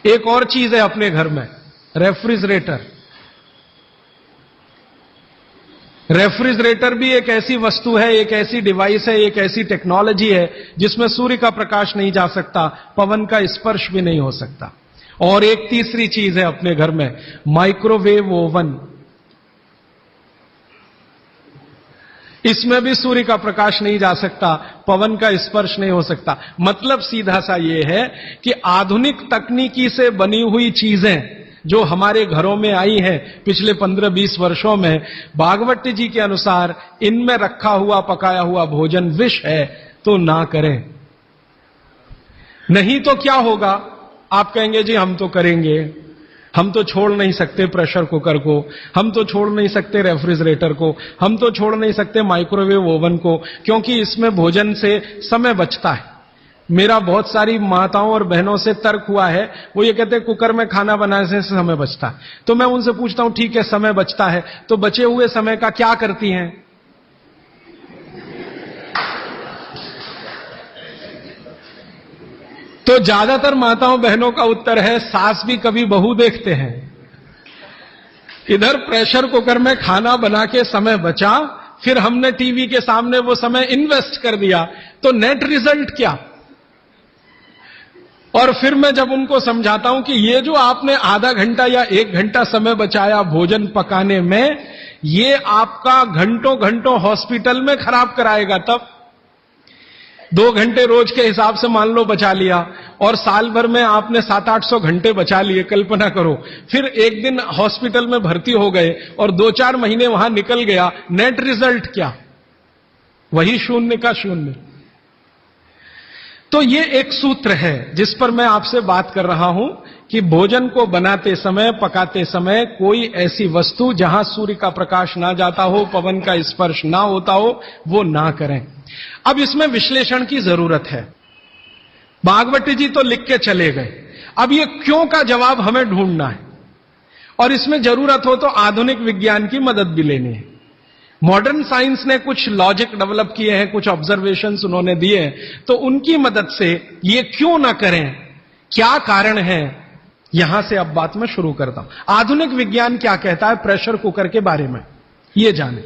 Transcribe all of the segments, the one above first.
एक और चीज है अपने घर में, रेफ्रिजरेटर। रेफ्रिजरेटर भी एक ऐसी वस्तु है, एक ऐसी डिवाइस है, एक ऐसी टेक्नोलॉजी है जिसमें सूर्य का प्रकाश नहीं जा सकता, पवन का स्पर्श भी नहीं हो सकता। और एक तीसरी चीज है अपने घर में, माइक्रोवेव ओवन। इसमें भी सूर्य का प्रकाश नहीं जा सकता, पवन का स्पर्श नहीं हो सकता। मतलब सीधा सा यह है कि आधुनिक तकनीकी से बनी हुई चीजें जो हमारे घरों में आई हैं पिछले 15-20 वर्षों में, भागवत जी के अनुसार इनमें रखा हुआ पकाया हुआ भोजन विष है, तो ना करें। नहीं तो क्या होगा? आप कहेंगे जी हम तो करेंगे, हम तो छोड़ नहीं सकते प्रेशर कुकर को, हम तो छोड़ नहीं सकते रेफ्रिजरेटर को, हम तो छोड़ नहीं सकते माइक्रोवेव ओवन को, क्योंकि इसमें भोजन से समय बचता है। मेरा बहुत सारी माताओं और बहनों से तर्क हुआ है, वो ये कहते हैं कुकर में खाना बनाने से समय बचता है। तो मैं उनसे पूछता हूं ठीक है समय बचता है, तो बचे हुए समय का क्या करती हैं? तो ज्यादातर माताओं बहनों का उत्तर है सास भी कभी बहू देखते हैं। इधर प्रेशर कुकर में खाना बना के समय बचा, फिर हमने टीवी के सामने वो समय इन्वेस्ट कर दिया, तो नेट रिजल्ट क्या? और फिर मैं जब उनको समझाता हूं कि ये जो आपने आधा घंटा या 1 घंटा समय बचाया भोजन पकाने में, ये आपका घंटों घंटों हॉस्पिटल में खराब कराएगा। तब 2 घंटे रोज के हिसाब से मान लो बचा लिया, और साल भर में आपने 700-800 घंटे बचा लिए। कल्पना करो, फिर एक दिन हॉस्पिटल में भर्ती हो गए और 2-4 महीने वहां निकल गया, नेट रिजल्ट क्या? वही 0 का 0। तो ये एक सूत्र है जिस पर मैं आपसे बात कर रहा हूं कि भोजन को बनाते समय, पकाते समय कोई ऐसी वस्तु जहां सूर्य का प्रकाश ना जाता हो, पवन का स्पर्श ना होता हो, वो ना करें। अब इसमें विश्लेषण की जरूरत है। भागवत जी तो लिख के चले गए, अब ये क्यों का जवाब हमें ढूंढना है, और इसमें जरूरत हो तो आधुनिक विज्ञान की मदद भी लेनी है। मॉडर्न साइंस ने कुछ लॉजिक डेवलप किए हैं, कुछ ऑब्जर्वेशंस उन्होंने दिए हैं, तो उनकी मदद से ये क्यों ना करें, क्या कारण है, यहां से अब बात मैं शुरू करता हूं। आधुनिक विज्ञान क्या कहता है प्रेशर कुकर के बारे में, ये जाने।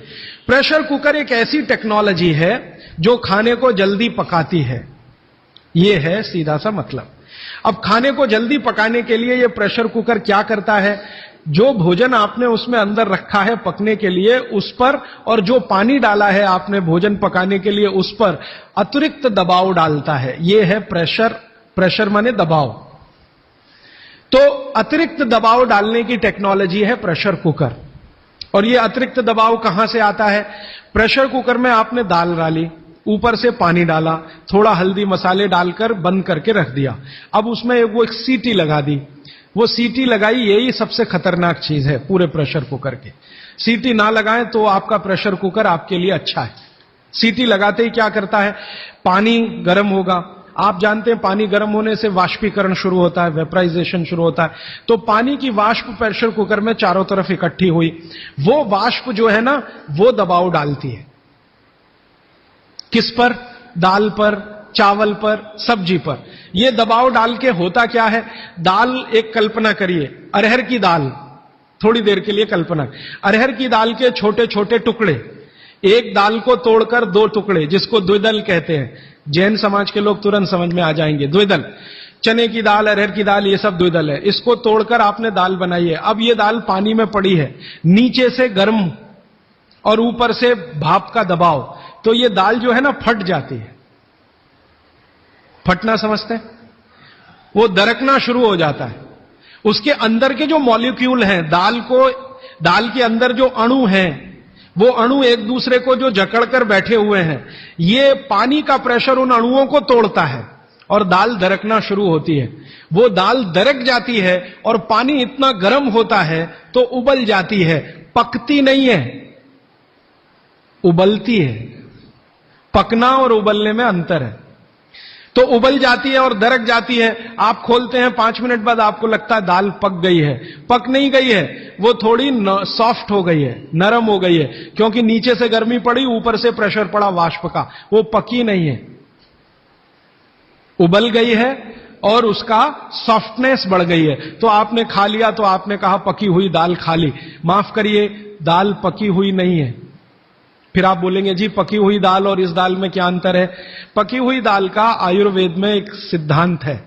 प्रेशर कुकर एक ऐसी टेक्नोलॉजी है जो खाने को जल्दी पकाती है, ये है सीधा सा मतलब। अब खाने को जल्दी पकाने के लिए ये प्रेशर कुकर क्या करता है, जो भोजन आपने उसमें अंदर रखा है पकने के लिए, उस पर, और जो पानी डाला है आपने भोजन पकाने के लिए, उस पर अतिरिक्त दबाव डालता है। यह है प्रेशर। प्रेशर माने दबाव। तो अतिरिक्त दबाव डालने की टेक्नोलॉजी है प्रेशर कुकर। और यह अतिरिक्त दबाव कहां से आता है? प्रेशर कुकर में आपने दाल डाली, ऊपर से पानी डाला, थोड़ा हल्दी मसाले डालकर बंद करके रख दिया। अब उसमें वो एक सीटी लगा दी। वो सीटी लगाई, यही सबसे खतरनाक चीज है पूरे प्रेशर कुकर की। सीटी ना लगाएं तो आपका प्रेशर कुकर आपके लिए अच्छा है। सीटी लगाते ही क्या करता है, पानी गर्म होगा। आप जानते हैं पानी गर्म होने से वाष्पीकरण शुरू होता है, वेपराइजेशन शुरू होता है। तो पानी की वाष्प प्रेशर कुकर में चारों तरफ इकट्ठी हुई, वो वाष्प जो है ना, वो दबाव डालती है। किस पर? दाल पर, चावल पर, सब्जी पर। यह दबाव डाल के होता क्या है, दाल, एक कल्पना करिए, अरहर की दाल, थोड़ी देर के लिए कल्पना, अरहर की दाल के छोटे छोटे टुकड़े, एक दाल को तोड़कर 2 टुकड़े, जिसको द्विदल कहते हैं। जैन समाज के लोग तुरंत समझ में आ जाएंगे। द्विदल, चने की दाल, अरहर की दाल, ये सब द्विदल है। इसको तोड़कर आपने दाल बनाई है। अब ये दाल पानी में पड़ी है, नीचे से गर्म और ऊपर से भाप का दबाव, तो ये दाल जो है ना फट जाती है। फटना समझते हैं? वो दरकना शुरू हो जाता है। उसके अंदर के जो मॉलिक्यूल हैं, दाल के अंदर जो अणु हैं, वो अणु एक दूसरे को जो जकड़कर बैठे हुए हैं, ये पानी का प्रेशर उन अणुओं को तोड़ता है और दाल दरकना शुरू होती है। वो दाल दरक जाती है और पानी इतना गर्म होता है तो उबल जाती है, पकती नहीं है, उबलती है। पकना और उबलने में अंतर है। तो उबल जाती है और दरक जाती है। आप खोलते हैं, 5 मिनट बाद आपको लगता है दाल पक गई है। पक नहीं गई है, वो थोड़ी सॉफ्ट हो गई है, नरम हो गई है, क्योंकि नीचे से गर्मी पड़ी, ऊपर से प्रेशर पड़ा वाष्प का, वो पकी नहीं है। उबल गई है, और उसका सॉफ्टनेस बढ़ गई है। तो आपने खा लिया तो आपने कहा पकी हुई दाल खा ली। माफ करिए, दाल पकी हुई नहीं है। फिर आप बोलेंगे जी पकी हुई दाल और इस दाल में क्या अंतर है? पकी हुई दाल का आयुर्वेद में एक सिद्धांत है।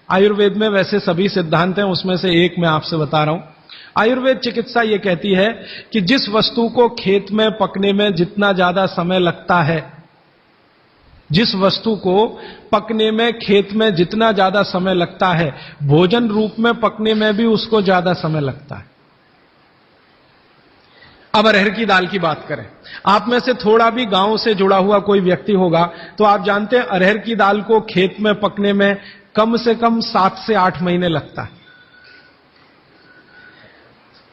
आयुर्वेद में वैसे सभी सिद्धांत हैं, उसमें से एक मैं आपसे बता रहा हूं। आयुर्वेद चिकित्सा यह कहती है कि जिस वस्तु को खेत में पकने में जितना ज्यादा समय लगता है, जिस वस्तु को पकने में खेत में जितना ज्यादा समय लगता है, भोजन रूप में पकने में भी उसको ज्यादा समय लगता है। अब अरहर की दाल की बात करें, आप में से थोड़ा भी गांव से जुड़ा हुआ कोई व्यक्ति होगा तो आप जानते हैं अरहर की दाल को खेत में पकने में कम से कम 7 से 8 महीने लगता है।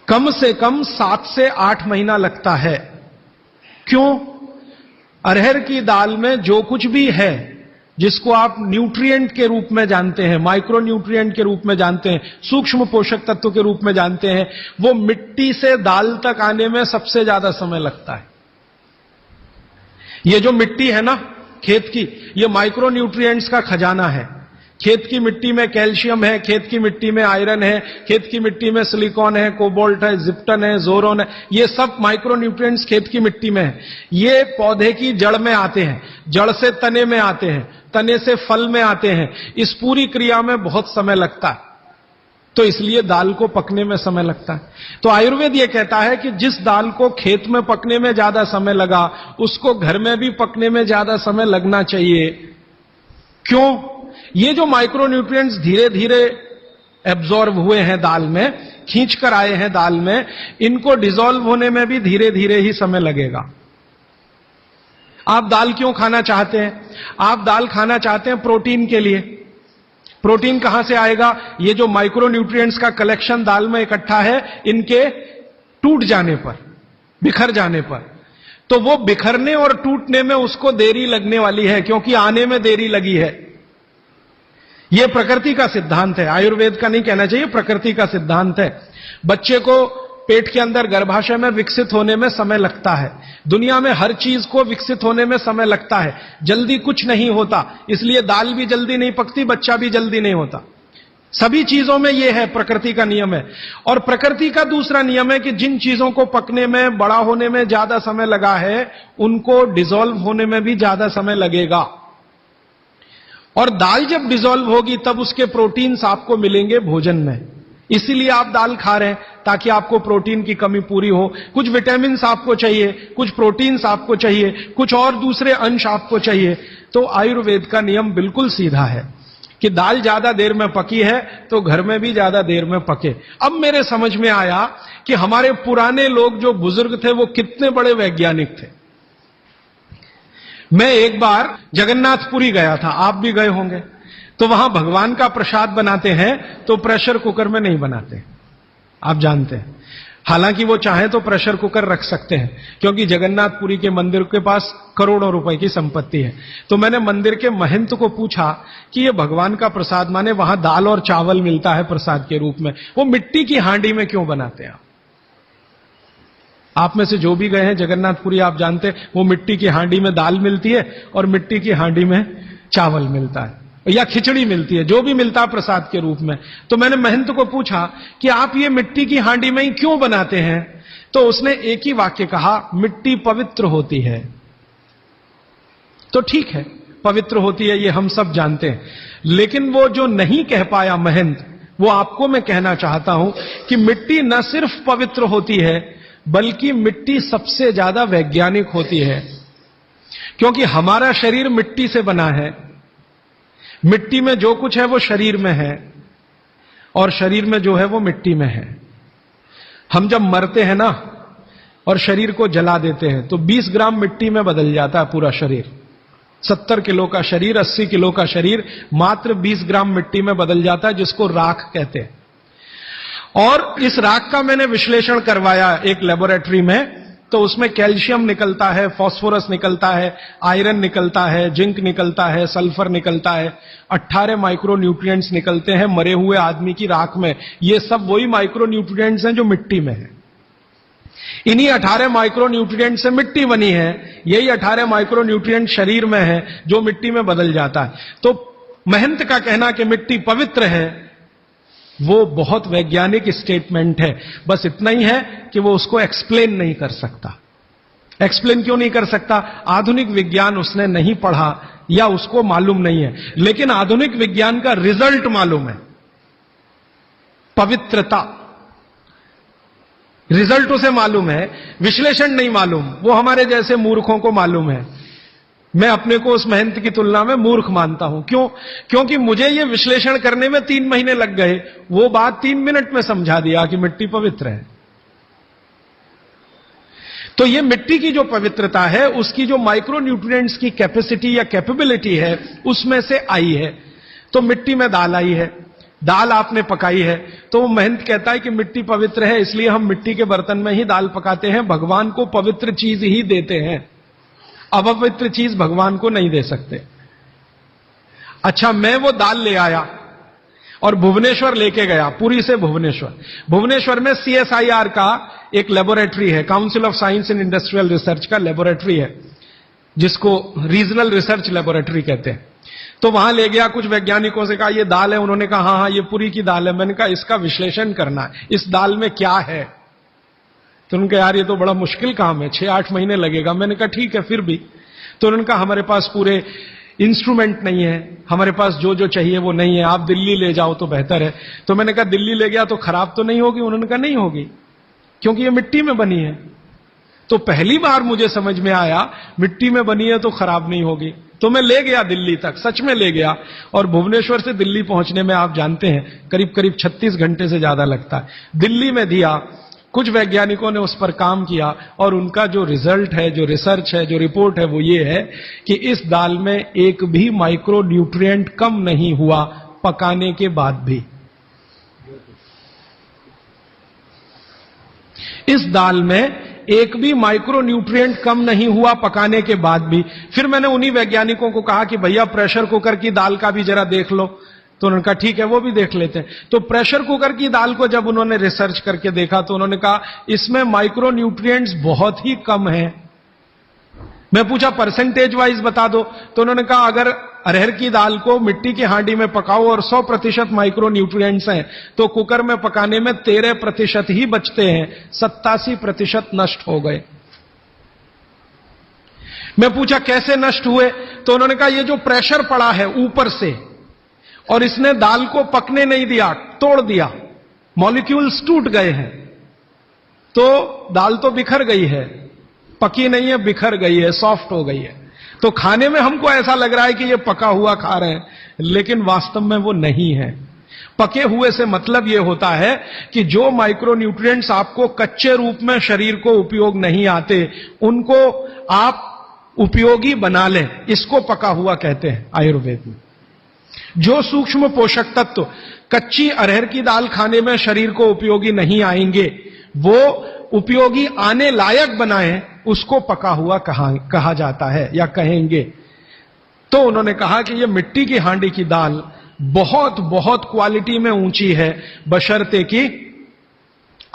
कम से कम 7 से 8 महीना लगता है। क्यों? अरहर की दाल में जो कुछ भी है, जिसको आप न्यूट्रिएंट के रूप में जानते हैं, माइक्रो न्यूट्रिएंट के रूप में जानते हैं, सूक्ष्म पोषक तत्व के रूप में जानते हैं, वो मिट्टी से दाल तक आने में सबसे ज्यादा समय लगता है। ये जो मिट्टी है ना खेत की, ये माइक्रो न्यूट्रिएंट्स का खजाना है। खेत की मिट्टी में कैल्शियम है, खेत की मिट्टी में आयरन है, खेत की मिट्टी में सिलिकॉन है, कोबाल्ट है, जिप्टन है, जोरोन है, ये सब माइक्रो न्यूट्रिएंट्स खेत की मिट्टी में है। ये पौधे की जड़ में आते हैं, जड़ से तने में आते हैं, तने से फल में आते हैं। इस पूरी क्रिया में बहुत समय लगता है, तो इसलिए दाल को पकने में समय लगता है। तो आयुर्वेद यह कहता है कि जिस दाल को खेत में पकने में ज्यादा समय लगा, उसको घर में भी पकने में ज्यादा समय लगना चाहिए। क्यों? ये जो माइक्रो न्यूट्रिएंट्स धीरे धीरे एब्जॉर्ब हुए हैं दाल में, खींच कर आए हैं दाल में, इनको डिसॉल्व होने में भी धीरे धीरे ही समय लगेगा। आप दाल क्यों खाना चाहते हैं? आप दाल खाना चाहते हैं प्रोटीन के लिए। प्रोटीन कहां से आएगा? ये जो माइक्रो न्यूट्रिएंट्स का कलेक्शन दाल में इकट्ठा है, इनके टूट जाने पर, बिखर जाने पर, तो वो बिखरने और टूटने में उसको देरी लगने वाली है, क्योंकि आने में देरी लगी है। यह प्रकृति का सिद्धांत है, आयुर्वेद का नहीं कहना चाहिए, प्रकृति का सिद्धांत है। बच्चे को पेट के अंदर गर्भाशय में विकसित होने में समय लगता है। दुनिया में हर चीज को विकसित होने में समय लगता है, जल्दी कुछ नहीं होता। इसलिए दाल भी जल्दी नहीं पकती, बच्चा भी जल्दी नहीं होता। सभी चीजों में यह है, प्रकृति का नियम है। और प्रकृति का दूसरा नियम है कि जिन चीजों को पकने में, बड़ा होने में ज्यादा समय लगा है, उनको डिसॉल्व होने में भी ज्यादा समय लगेगा। और दाल जब डिसॉल्व होगी तब उसके प्रोटीन्स आपको मिलेंगे भोजन में। इसीलिए आप दाल खा रहे हैं, ताकि आपको प्रोटीन की कमी पूरी हो। कुछ विटामिन आपको चाहिए, कुछ प्रोटीन्स आपको चाहिए, कुछ और दूसरे अंश आपको चाहिए। तो आयुर्वेद का नियम बिल्कुल सीधा है कि दाल ज्यादा देर में पकी है तो घर में भी ज्यादा देर में पके। अब मेरे समझ में आया कि हमारे पुराने लोग जो बुजुर्ग थे वो कितने बड़े वैज्ञानिक थे। मैं एक बार जगन्नाथपुरी गया था, आप भी गए होंगे। तो वहां भगवान का प्रसाद बनाते हैं तो प्रेशर कुकर में नहीं बनाते, आप जानते हैं। हालांकि वो चाहे तो प्रेशर कुकर रख सकते हैं, क्योंकि जगन्नाथपुरी के मंदिर के पास करोड़ों रुपए की संपत्ति है। तो मैंने मंदिर के महंत को पूछा कि ये भगवान का प्रसाद, माने वहां दाल और चावल मिलता है प्रसाद के रूप में, वो मिट्टी की हांडी में क्यों बनाते हैं? आप में से जो भी गए हैं जगन्नाथपुरी, आप जानते हैं वो मिट्टी की हांडी में दाल मिलती है और मिट्टी की हांडी में चावल मिलता है, या खिचड़ी मिलती है, जो भी मिलता है प्रसाद के रूप में। तो मैंने महंत को पूछा कि आप ये मिट्टी की हांडी में ही क्यों बनाते हैं? तो उसने एक ही वाक्य कहा, मिट्टी पवित्र होती है। तो ठीक है, पवित्र होती है, ये हम सब जानते हैं। लेकिन वो जो नहीं कह पाया महंत, वो आपको मैं कहना चाहता हूं कि मिट्टी न सिर्फ पवित्र होती है, बल्कि मिट्टी सबसे ज्यादा वैज्ञानिक होती है। क्योंकि हमारा शरीर मिट्टी से बना है, मिट्टी में जो कुछ है वो शरीर में है, और शरीर में जो है वो मिट्टी में है। हम जब मरते हैं ना और शरीर को जला देते हैं तो 20 ग्राम मिट्टी में बदल जाता है पूरा शरीर। 70 किलो का शरीर, 80 किलो का शरीर मात्र 20 ग्राम मिट्टी में बदल जाता है, जिसको राख कहते हैं। और इस राख का मैंने विश्लेषण करवाया एक लेबोरेटरी में, तो उसमें कैल्शियम निकलता है, फास्फोरस निकलता है, आयरन निकलता है, जिंक निकलता है, सल्फर निकलता है, 18 माइक्रो न्यूट्रिएंट्स निकलते हैं मरे हुए आदमी की राख में। ये सब वही माइक्रो न्यूट्रिएंट्स हैं जो मिट्टी में है। इन्हीं 18 माइक्रो न्यूट्रिएंट से मिट्टी बनी है, यही 18 माइक्रो न्यूट्रिएंट शरीर में है जो मिट्टी में बदल जाता है। तो महंत का कहना कि मिट्टी पवित्र है, वो बहुत वैज्ञानिक स्टेटमेंट है। बस इतना ही है कि वो उसको एक्सप्लेन नहीं कर सकता। एक्सप्लेन क्यों नहीं कर सकता? आधुनिक विज्ञान उसने नहीं पढ़ा या उसको मालूम नहीं है, लेकिन आधुनिक विज्ञान का रिजल्ट मालूम है, पवित्रता। रिजल्ट उसे मालूम है, विश्लेषण नहीं मालूम। वो हमारे जैसे मूर्खों को मालूम है। मैं अपने को उस महंत की तुलना में मूर्ख मानता हूं। क्यों? क्योंकि मुझे यह विश्लेषण करने में 3 महीने लग गए, वो बात 3 मिनट में समझा दिया कि मिट्टी पवित्र है। तो ये मिट्टी की जो पवित्रता है, उसकी जो माइक्रो न्यूट्रिएंट्स की कैपेसिटी या कैपेबिलिटी है, उसमें से आई है। तो मिट्टी में दाल आई है, दाल आपने पकाई है, तो महंत कहता है कि मिट्टी पवित्र है, इसलिए हम मिट्टी के बर्तन में ही दाल पकाते हैं। भगवान को पवित्र चीज ही देते हैं, अपवित्र चीज भगवान को नहीं दे सकते। अच्छा, मैं वो दाल ले आया और भुवनेश्वर लेके गया, पुरी से भुवनेश्वर। भुवनेश्वर में CSIR का एक लेबोरेटरी है, council of science and industrial research का लेबोरेटरी है, जिसको रीजनल रिसर्च लेबोरेटरी कहते हैं। तो वहां ले गया, कुछ वैज्ञानिकों से कहा ये दाल है, उन्होंने कहा हाँ हाँ ये पुरी की दाल है। मैंने कहा इसका विश्लेषण करना है, इस दाल में क्या है। तो उन्होंने कहा यार ये तो बड़ा मुश्किल काम है, 6-8 महीने लगेगा। मैंने कहा ठीक है, फिर भी। तो उन्होंने कहा हमारे पास पूरे इंस्ट्रूमेंट नहीं है, हमारे पास जो जो चाहिए वो नहीं है, आप दिल्ली ले जाओ तो बेहतर है। तो मैंने कहा दिल्ली ले गया तो खराब तो नहीं होगी? उन्होंने कहा नहीं होगी, क्योंकि ये मिट्टी में बनी है। तो पहली बार मुझे समझ में आया मिट्टी में बनी है तो खराब नहीं होगी। तो मैं ले गया दिल्ली तक, सच में ले गया। और भुवनेश्वर से दिल्ली पहुंचने में आप जानते हैं करीब करीब 36 घंटे से ज्यादा लगता है। दिल्ली में दिया, कुछ वैज्ञानिकों ने उस पर काम किया और उनका जो रिजल्ट है, जो रिसर्च है, जो रिपोर्ट है, वो ये है कि इस दाल में एक भी माइक्रो न्यूट्रिएंट कम नहीं हुआ पकाने के बाद भी। इस दाल में एक भी माइक्रो न्यूट्रिएंट कम नहीं हुआ पकाने के बाद भी। फिर मैंने उन्हीं वैज्ञानिकों को कहा कि भैया प्रेशर कुकर की दाल का भी जरा देख लो। तो उन्होंने कहा ठीक है, वो भी देख लेते हैं। तो प्रेशर कुकर की दाल को जब उन्होंने रिसर्च करके देखा तो उन्होंने कहा इसमें माइक्रो न्यूट्रिएंट्स बहुत ही कम हैं। मैं पूछा परसेंटेज वाइज बता दो। तो उन्होंने कहा अगर अरहर की दाल को मिट्टी की हांडी में पकाओ और 100% माइक्रो न्यूट्रिएंट्स हैं, तो कुकर में पकाने में 13% ही बचते हैं, 87% नष्ट हो गए। मैं पूछा कैसे नष्ट हुए? तो उन्होंने कहा ये जो प्रेशर पड़ा है ऊपर से और इसने दाल को पकने नहीं दिया, तोड़ दिया, मॉलिक्यूल्स टूट गए हैं, तो दाल तो बिखर गई है, पकी नहीं है, बिखर गई है, सॉफ्ट हो गई है। तो खाने में हमको ऐसा लग रहा है कि ये पका हुआ खा रहे हैं, लेकिन वास्तव में वो नहीं है। पके हुए से मतलब ये होता है कि जो माइक्रो न्यूट्रिएंट्स आपको कच्चे रूप में शरीर को उपयोग नहीं आते, उनको आप उपयोगी बना लें, इसको पका हुआ कहते हैं आयुर्वेद में। जो सूक्ष्म पोषक तत्व कच्ची अरहर की दाल खाने में शरीर को उपयोगी नहीं आएंगे, वो उपयोगी आने लायक बनाएं, उसको पका हुआ कहा जाता है या कहेंगे। तो उन्होंने कहा कि ये मिट्टी की हांडी की दाल बहुत बहुत क्वालिटी में ऊंची है, बशर्ते कि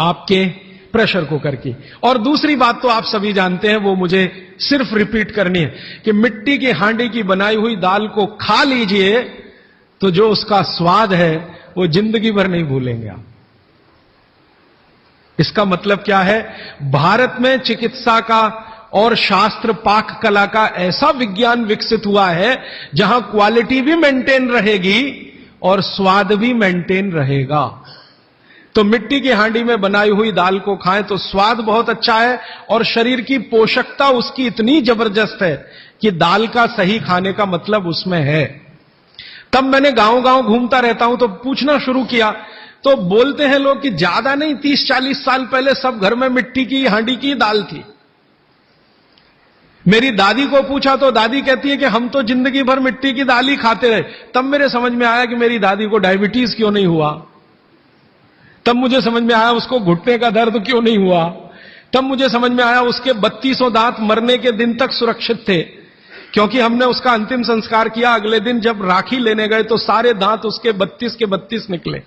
आपके प्रेशर कुकर की। और दूसरी बात तो आप सभी जानते हैं, वो मुझे सिर्फ रिपीट करनी है कि मिट्टी की हांडी की बनाई हुई दाल को खा लीजिए तो जो उसका स्वाद है वो जिंदगी भर नहीं भूलेंगे आप। इसका मतलब क्या है? भारत में चिकित्सा का और शास्त्र पाक कला का ऐसा विज्ञान विकसित हुआ है जहां क्वालिटी भी मेंटेन रहेगी और स्वाद भी मेंटेन रहेगा। तो मिट्टी की हांडी में बनाई हुई दाल को खाएं तो स्वाद बहुत अच्छा है और शरीर की पोषकता उसकी इतनी जबरदस्त है कि दाल का सही खाने का मतलब उसमें है। तब मैंने गांव गांव घूमता रहता हूं तो पूछना शुरू किया, तो बोलते हैं लोग कि ज्यादा नहीं, 30-40 साल पहले सब घर में मिट्टी की हांडी की दाल थी। मेरी दादी को पूछा तो दादी कहती है कि हम तो जिंदगी भर मिट्टी की दाल ही खाते रहे। तब मेरे समझ में आया कि मेरी दादी को डायबिटीज क्यों नहीं हुआ। तब मुझे समझ में आया उसको घुटने का दर्द क्यों नहीं हुआ। तब मुझे समझ में आया उसके 3200 दांत मरने के दिन तक सुरक्षित थे, क्योंकि हमने उसका अंतिम संस्कार किया। अगले दिन जब राखी लेने गए तो सारे दांत उसके 32 के 32 निकले।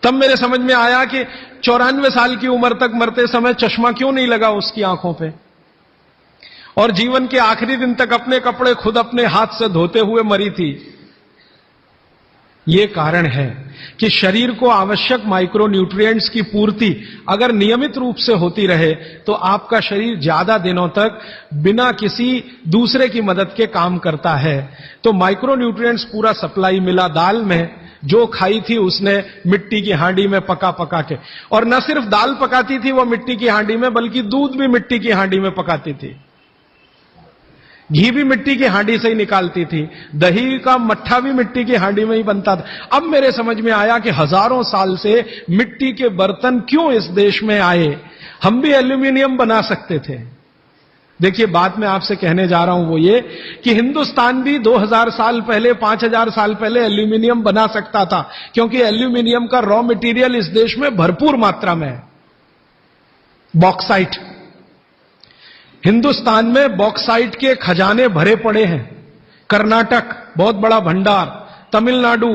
तब मेरे समझ में आया कि 94 साल की उम्र तक मरते समय चश्मा क्यों नहीं लगा उसकी आंखों पे। और जीवन के आखिरी दिन तक अपने कपड़े खुद अपने हाथ से धोते हुए मरी थी। ये कारण है कि शरीर को आवश्यक माइक्रोन्यूट्रिएंट्स की पूर्ति अगर नियमित रूप से होती रहे तो आपका शरीर ज्यादा दिनों तक बिना किसी दूसरे की मदद के काम करता है। तो माइक्रोन्यूट्रिएंट्स पूरा सप्लाई मिला दाल में, जो खाई थी उसने मिट्टी की हांडी में पका पका के, और न सिर्फ दाल पकाती थी वो मिट्टी की हांडी में, बल्कि दूध भी मिट्टी की हांडी में पकाती थी, घी भी मिट्टी की हांडी से ही निकालती थी, दही का मट्ठा भी मिट्टी की हांडी में ही बनता था। अब मेरे समझ में आया कि हजारों साल से मिट्टी के बर्तन क्यों इस देश में आए, हम भी एल्यूमिनियम बना सकते थे। देखिए, बात मैं आपसे कहने जा रहा हूं वो ये कि हिंदुस्तान भी 2000 साल पहले, 5000 साल पहले एल्यूमिनियम बना सकता था, क्योंकि एल्यूमिनियम का रॉ मटेरियल इस देश में भरपूर मात्रा में है। बॉक्साइट, हिंदुस्तान में बॉक्साइट के खजाने भरे पड़े हैं। कर्नाटक बहुत बड़ा भंडार, तमिलनाडु,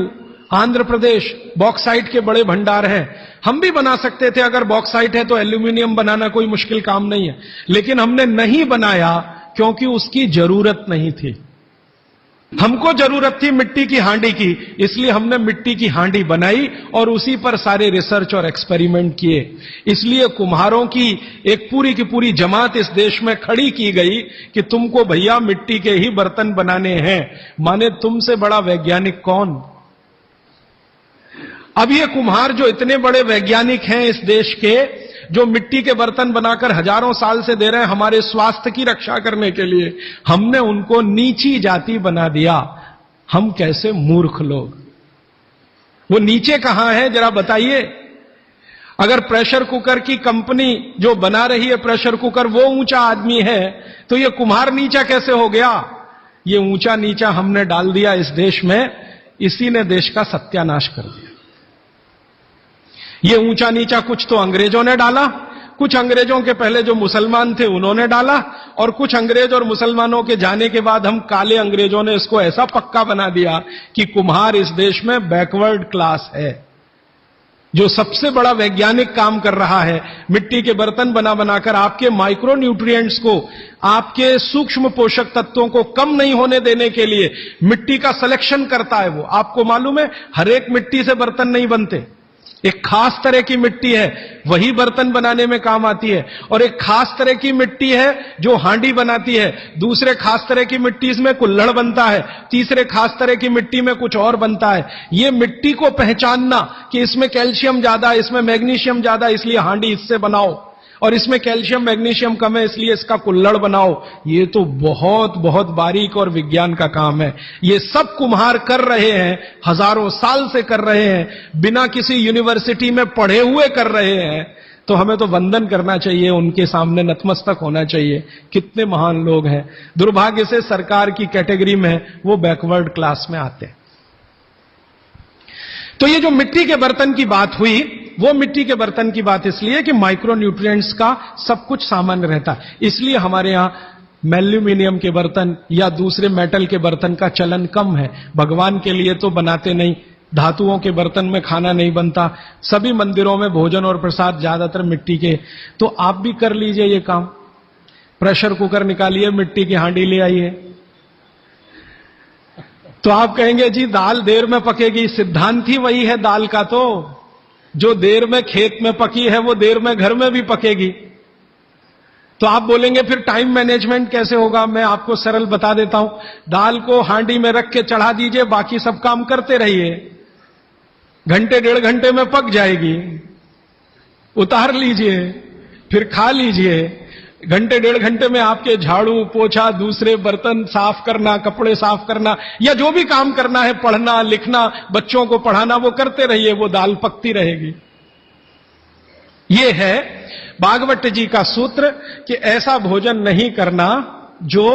आंध्र प्रदेश बॉक्साइट के बड़े भंडार हैं। हम भी बना सकते थे, अगर बॉक्साइट है तो एल्यूमिनियम बनाना कोई मुश्किल काम नहीं है, लेकिन हमने नहीं बनाया क्योंकि उसकी जरूरत नहीं थी। हमको जरूरत थी मिट्टी की हांडी की, इसलिए हमने मिट्टी की हांडी बनाई और उसी पर सारे रिसर्च और एक्सपेरिमेंट किए। इसलिए कुम्हारों की एक पूरी की पूरी जमात इस देश में खड़ी की गई कि तुमको भैया मिट्टी के ही बर्तन बनाने हैं। माने तुमसे बड़ा वैज्ञानिक कौन? अब ये कुम्हार जो इतने बड़े वैज्ञानिक हैं इस देश के, जो मिट्टी के बर्तन बनाकर हजारों साल से दे रहे हैं हमारे स्वास्थ्य की रक्षा करने के लिए, हमने उनको नीची जाति बना दिया। हम कैसे मूर्ख लोग! वो नीचे कहां है जरा बताइए। अगर प्रेशर कुकर की कंपनी जो बना रही है प्रेशर कुकर वो ऊंचा आदमी है, तो ये कुम्हार नीचा कैसे हो गया? ये ऊंचा नीचा हमने डाल दिया इस देश में, इसी ने देश का सत्यानाश कर दिया। ये ऊंचा नीचा कुछ तो अंग्रेजों ने डाला, कुछ अंग्रेजों के पहले जो मुसलमान थे उन्होंने डाला, और कुछ अंग्रेज और मुसलमानों के जाने के बाद हम काले अंग्रेजों ने इसको ऐसा पक्का बना दिया कि कुम्हार इस देश में बैकवर्ड क्लास है। जो सबसे बड़ा वैज्ञानिक काम कर रहा है मिट्टी के बर्तन बना बनाकर आपके माइक्रो न्यूट्रिएंट्स को, आपके सूक्ष्म पोषक तत्वों को कम नहीं होने देने के लिए मिट्टी का सिलेक्शन करता है। वो आपको मालूम है, हर एक मिट्टी से बर्तन नहीं बनते। एक खास तरह की मिट्टी है वही बर्तन बनाने में काम आती है, और एक खास तरह की मिट्टी है जो हांडी बनाती है, दूसरे खास तरह की मिट्टी इसमें कुल्हड़ बनता है, तीसरे खास तरह की मिट्टी में कुछ और बनता है। ये मिट्टी को पहचानना कि इसमें कैल्शियम ज्यादा, इसमें मैग्नीशियम ज्यादा, इसलिए हांडी इससे बनाओ, और इसमें कैल्शियम मैग्नीशियम कम है इसलिए इसका कुल्हड़ बनाओ, ये तो बहुत बहुत बारीक और विज्ञान का काम है। ये सब कुम्हार कर रहे हैं, हजारों साल से कर रहे हैं, बिना किसी यूनिवर्सिटी में पढ़े हुए कर रहे हैं। तो हमें तो वंदन करना चाहिए, उनके सामने नतमस्तक होना चाहिए। कितने महान लोग हैं। दुर्भाग्य से सरकार की कैटेगरी में वो बैकवर्ड क्लास में आते हैं। तो ये जो मिट्टी के बर्तन की बात हुई, वो मिट्टी के बर्तन की बात इसलिए कि माइक्रो न्यूट्रिएंट्स का सब कुछ सामान्य रहता है, इसलिए हमारे यहां एल्यूमिनियम के बर्तन या दूसरे मेटल के बर्तन का चलन कम है। भगवान के लिए तो बनाते नहीं, धातुओं के बर्तन में खाना नहीं बनता, सभी मंदिरों में भोजन और प्रसाद ज्यादातर मिट्टी के। तो आप भी कर लीजिए ये काम, प्रेशर कुकर निकालिए, मिट्टी की हांडी ले आइए। तो आप कहेंगे जी दाल देर में पकेगी, सिद्धांत ही वही है दाल का, तो जो देर में खेत में पकी है वो देर में घर में भी पकेगी। तो आप बोलेंगे फिर टाइम मैनेजमेंट कैसे होगा? मैं आपको सरल बता देता हूं, दाल को हांडी में रख के चढ़ा दीजिए, बाकी सब काम करते रहिए, घंटे डेढ़ घंटे में पक जाएगी, उतार लीजिए, फिर खा लीजिए। घंटे डेढ़ घंटे में आपके झाड़ू पोछा, दूसरे बर्तन साफ करना, कपड़े साफ करना, या जो भी काम करना है, पढ़ना लिखना, बच्चों को पढ़ाना, वो करते रहिए, वो दाल पकती रहेगी। ये है भागवत जी का सूत्र कि ऐसा भोजन नहीं करना जो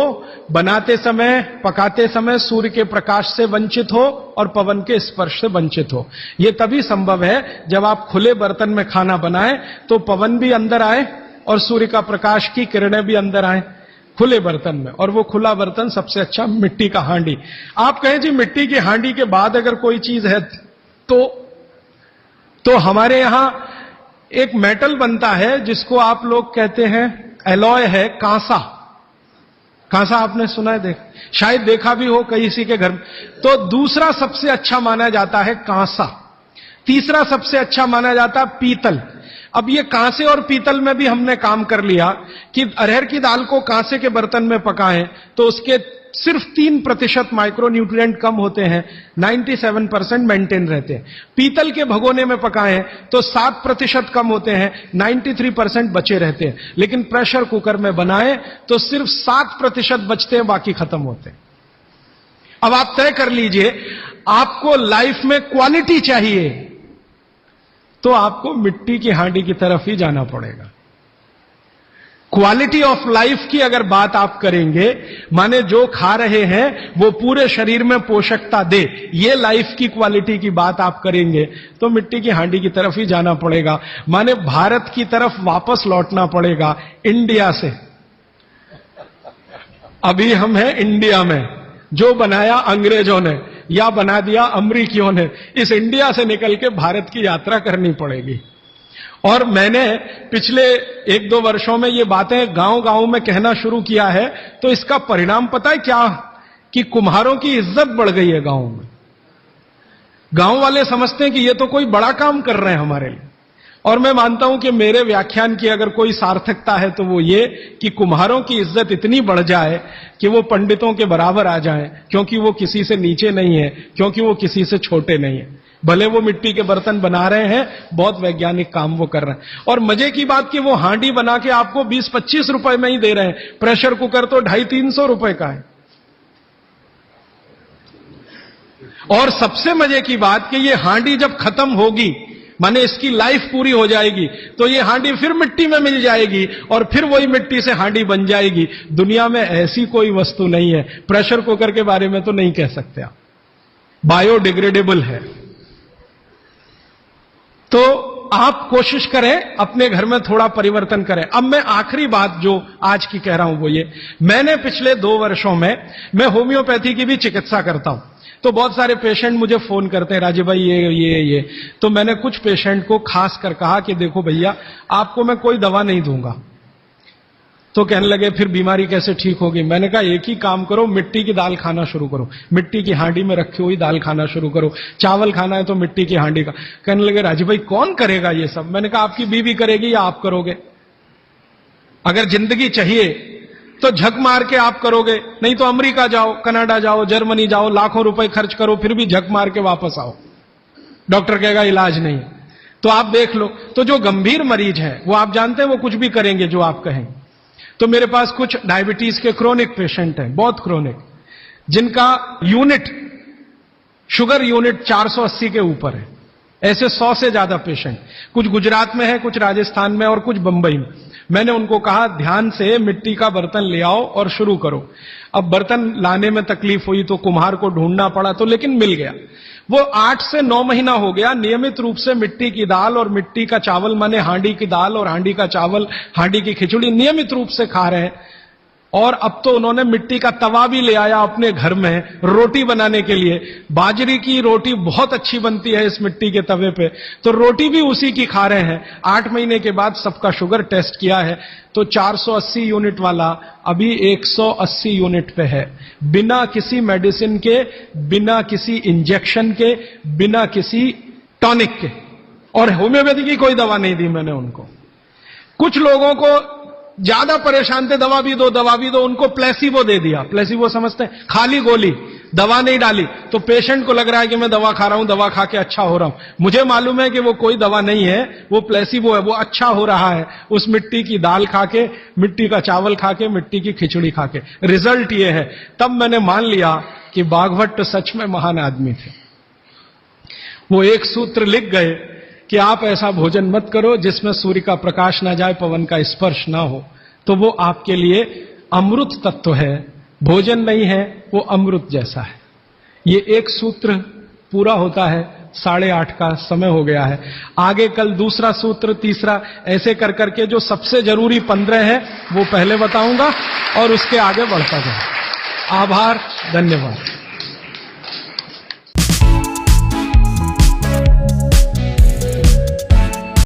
बनाते समय, पकाते समय सूर्य के प्रकाश से वंचित हो और पवन के स्पर्श से वंचित हो। यह तभी संभव है जब आप खुले बर्तन में खाना बनाएं तो पवन भी अंदर आए और सूर्य का प्रकाश की किरणें भी अंदर आए खुले बर्तन में, और वो खुला बर्तन सबसे अच्छा मिट्टी का हांडी। आप कहें जी मिट्टी की हांडी के बाद अगर कोई चीज है तो हमारे यहां एक मेटल बनता है जिसको आप लोग कहते हैं एलॉय है, कांसा। कांसा आपने सुना है, शायद देखा भी हो किसी के घर में। तो दूसरा सबसे अच्छा माना जाता है कांसा, तीसरा सबसे अच्छा माना जाता है पीतल। अब ये कांसे और पीतल में भी हमने काम कर लिया कि अरहर की दाल को कांसे के बर्तन में पकाएं तो उसके सिर्फ 3% माइक्रोन्यूट्रिएंट कम होते हैं, 97% मेंटेन रहते हैं। पीतल के भगोने में पकाएं तो 7% कम होते हैं, 93% बचे रहते हैं। लेकिन प्रेशर कुकर में बनाएं तो सिर्फ 7% बचते हैं, बाकी खत्म होते हैं। अब आप तय कर लीजिए, आपको लाइफ में क्वालिटी चाहिए तो आपको मिट्टी की हांडी की तरफ ही जाना पड़ेगा। क्वालिटी ऑफ लाइफ की अगर बात आप करेंगे, माने जो खा रहे हैं वो पूरे शरीर में पोषकता दे, ये लाइफ की क्वालिटी की बात आप करेंगे तो मिट्टी की हांडी की तरफ ही जाना पड़ेगा। माने भारत की तरफ वापस लौटना पड़ेगा इंडिया से। अभी हम हैं इंडिया में, जो बनाया अंग्रेजों ने या बना दिया अमरीकियों ने, इस इंडिया से निकल के भारत की यात्रा करनी पड़ेगी। और मैंने पिछले 1-2 वर्षों में ये बातें गांव-गांव में कहना शुरू किया है, तो इसका परिणाम पता है क्या, कि कुम्हारों की इज्जत बढ़ गई है गांव में। गांव वाले समझते हैं कि ये तो कोई बड़ा काम कर रहे हैं हमारे लिए। और मैं मानता हूं कि मेरे व्याख्यान की अगर कोई सार्थकता है तो वो ये कि कुम्हारों की इज्जत इतनी बढ़ जाए कि वो पंडितों के बराबर आ जाएं, क्योंकि वो किसी से नीचे नहीं है, क्योंकि वो किसी से छोटे नहीं है। भले वो मिट्टी के बर्तन बना रहे हैं, बहुत वैज्ञानिक काम वो कर रहे हैं। और मजे की बात कि वो हांडी बना के आपको 20-25 रुपए में ही दे रहे हैं, प्रेशर कुकर तो 250-300 रुपए का है। और सबसे मजे की बात कि ये हांडी जब खत्म होगी, माने इसकी लाइफ पूरी हो जाएगी, तो ये हांडी फिर मिट्टी में मिल जाएगी और फिर वही मिट्टी से हांडी बन जाएगी। दुनिया में ऐसी कोई वस्तु नहीं है। प्रेशर कुकर के बारे में तो नहीं कह सकते आप, बायोडिग्रेडेबल है। तो आप कोशिश करें अपने घर में थोड़ा परिवर्तन करें। अब मैं आखिरी बात जो आज की कह रहा हूं वो ये, मैंने पिछले 2 वर्षों में मैं होम्योपैथी की भी चिकित्सा करता हूं। तो बहुत सारे पेशेंट मुझे फोन करते हैं, राजीव भाई ये। तो मैंने कुछ पेशेंट को खास कर कहा कि देखो भैया, आपको मैं कोई दवा नहीं दूंगा। तो कहने लगे फिर बीमारी कैसे ठीक होगी? मैंने कहा एक ही काम करो, मिट्टी की दाल खाना शुरू करो, मिट्टी की हांडी में रखी हुई दाल खाना शुरू करो। चावल खाना है तो मिट्टी की हांडी का। कहने लगे राजीव भाई कौन करेगा ये सब? मैंने कहा आपकी बीवी करेगी या आप करोगे? अगर जिंदगी चाहिए तो झक मार के आप करोगे, नहीं तो अमेरिका जाओ, कनाडा जाओ, जर्मनी जाओ, लाखों रुपए खर्च करो, फिर भी झक मार के वापस आओ, डॉक्टर कहेगा इलाज नहीं। तो आप देख लो, तो जो गंभीर मरीज है वो आप जानते हैं वो कुछ भी करेंगे जो आप कहें। तो मेरे पास कुछ डायबिटीज के क्रोनिक पेशेंट हैं, बहुत क्रोनिक, जिनका यूनिट, शुगर यूनिट 480 के ऊपर है। ऐसे 100 से ज्यादा पेशेंट, कुछ गुजरात में है, कुछ राजस्थान में और कुछ बंबई में। मैंने उनको कहा ध्यान से मिट्टी का बर्तन ले आओ और शुरू करो। अब बर्तन लाने में तकलीफ हुई तो कुम्हार को ढूंढना पड़ा, तो लेकिन मिल गया। वो 8 से 9 महीना हो गया नियमित रूप से मिट्टी की दाल और मिट्टी का चावल, माने हांडी की दाल और हांडी का चावल, हांडी की खिचड़ी नियमित रूप से खा रहे हैं। और अब तो उन्होंने मिट्टी का तवा भी ले आया अपने घर में रोटी बनाने के लिए। बाजरे की रोटी बहुत अच्छी बनती है इस मिट्टी के तवे पे, तो रोटी भी उसी की खा रहे हैं। 8 महीने के बाद सबका शुगर टेस्ट किया है तो 480 यूनिट वाला अभी 180 यूनिट पे है, बिना किसी मेडिसिन के, बिना किसी इंजेक्शन के, बिना किसी टॉनिक के। और होम्योपैथी की कोई दवा नहीं दी मैंने उनको। कुछ लोगों को ज्यादा परेशान थे, दवा भी दो, उनको प्लेसिबो दे दिया। प्लेसिबो समझते हैं? खाली गोली, दवा नहीं डाली। तो पेशेंट को लग रहा है कि मैं दवा खा रहा हूं, दवा खा के अच्छा हो रहा हूं। मुझे मालूम है कि वो कोई दवा नहीं है, वो प्लेसिबो है, वो अच्छा हो रहा है उस मिट्टी की दाल खा के, मिट्टी का चावल खा के, मिट्टी की खिचड़ी खा के। रिजल्ट ये है। तब मैंने मान लिया कि बाघभट्ट सच में महान आदमी थे। वो एक सूत्र लिख गए कि आप ऐसा भोजन मत करो जिसमें सूर्य का प्रकाश ना जाए, पवन का स्पर्श ना हो। तो वो आपके लिए अमृत तत्व है, भोजन नहीं है, वो अमृत जैसा है। ये एक सूत्र पूरा होता है, 8:30 का समय हो गया है। आगे कल दूसरा सूत्र, तीसरा, ऐसे कर करके जो सबसे जरूरी 15 है वो पहले बताऊंगा और उसके आगे बढ़ता जाए। आभार, धन्यवाद।